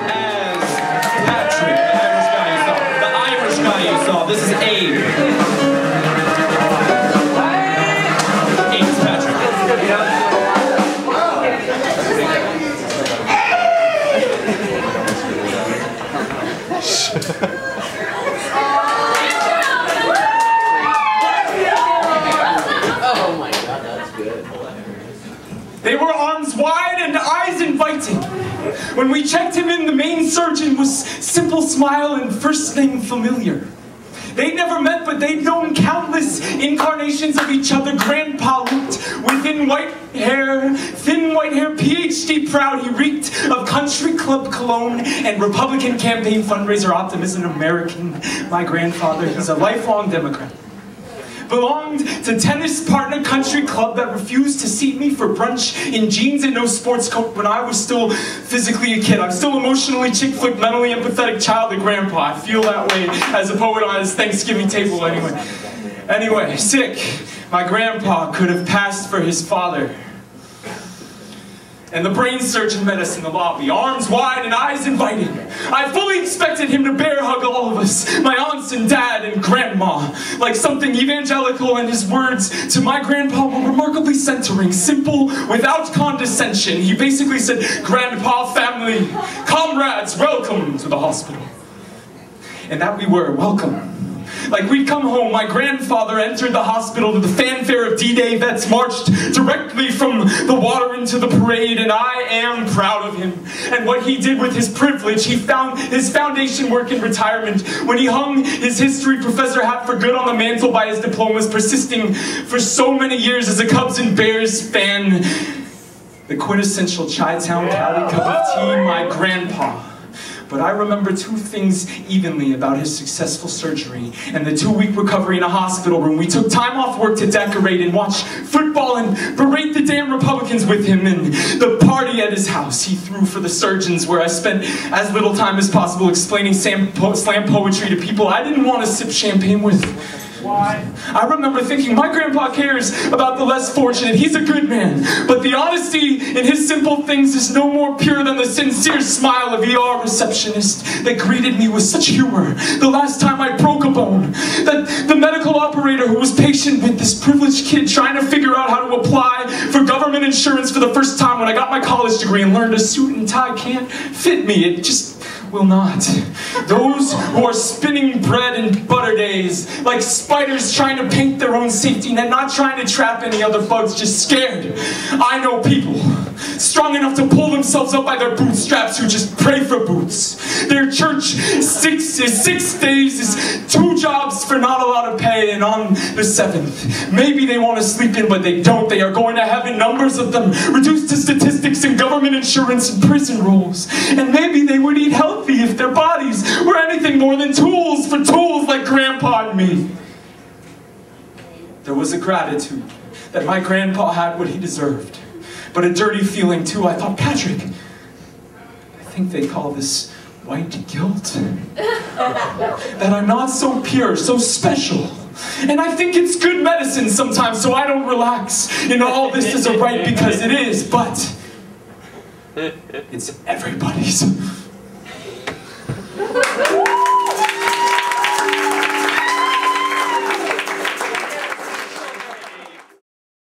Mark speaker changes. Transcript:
Speaker 1: as Patrick, the Irish guy you saw. This is Abe. Abe's Patrick.
Speaker 2: Oh my God, that's good.
Speaker 3: They were arms wide and eyes inviting. When we checked him in, the main surgeon was simple smile and first name familiar. They'd never met, but they'd known countless incarnations of each other. Grandpa looked with thin white hair, PhD proud. He reeked of country club cologne and Republican campaign fundraiser optimism. American, my grandfather, he's a lifelong Democrat. Belonged to tennis partner country club that refused to seat me for brunch in jeans and no sports coat when I was still physically a kid. I'm still emotionally chick flick, mentally empathetic child of grandpa. I feel that way as a poet on his Thanksgiving table Anyway, sick. My grandpa could have passed for his father. And the brain surgeon met us in the lobby, arms wide and eyes inviting. I fully expected him to bear hug all of us, my aunts and dad and grandma, like something evangelical, and his words to my grandpa were remarkably centering, simple, without condescension. He basically said, "Grandpa, family, comrades, welcome to the hospital." And that we were, welcome. Like we'd come home, my grandfather entered the hospital to the fanfare of D-Day vets, marched directly from the water into the parade, and I am proud of him. And what he did with his privilege, he found his foundation work in retirement. When he hung his history professor hat for good on the mantle by his diplomas, persisting for so many years as a Cubs and Bears fan. The quintessential Chi-Town Cali cup of tea, my grandpa. But I remember two things evenly about his successful surgery and the 2-week recovery in a hospital room. We took time off work to decorate and watch football and berate the damn Republicans with him, and the party at his house he threw for the surgeons, where I spent as little time as possible explaining slam poetry to people I didn't want to sip champagne with. Why? I remember thinking, my grandpa cares about the less fortunate. He's a good man. But the honesty in his simple things is no more pure than the sincere smile of ER receptionist that greeted me with such humor the last time I broke a bone. That the medical operator who was patient with this privileged kid trying to figure out how to apply for government insurance for the first time when I got my college degree and learned a suit and tie can't fit me. It just will not. Those who are spinning bread in butter days, like spiders trying to paint their own safety net, not trying to trap any other bugs, just scared. I know people strong enough to pull themselves up by their bootstraps who just pray for boots. Their church is 6 days, is 2 jobs for not a lot of pay, and on the 7th, maybe they want to sleep in, but they don't. They are going to heaven, numbers of them, reduced to statistics and government insurance and prison rolls. And maybe they would eat healthy if their bodies were anything more than tools for tools like Grandpa and me. There was a gratitude that my grandpa had what he deserved, but a dirty feeling too. I thought, Patrick, I think they call this white guilt. That I'm not so pure, so special. And I think it's good medicine sometimes, so I don't relax. You know, all this is a right because it is, but it's everybody's.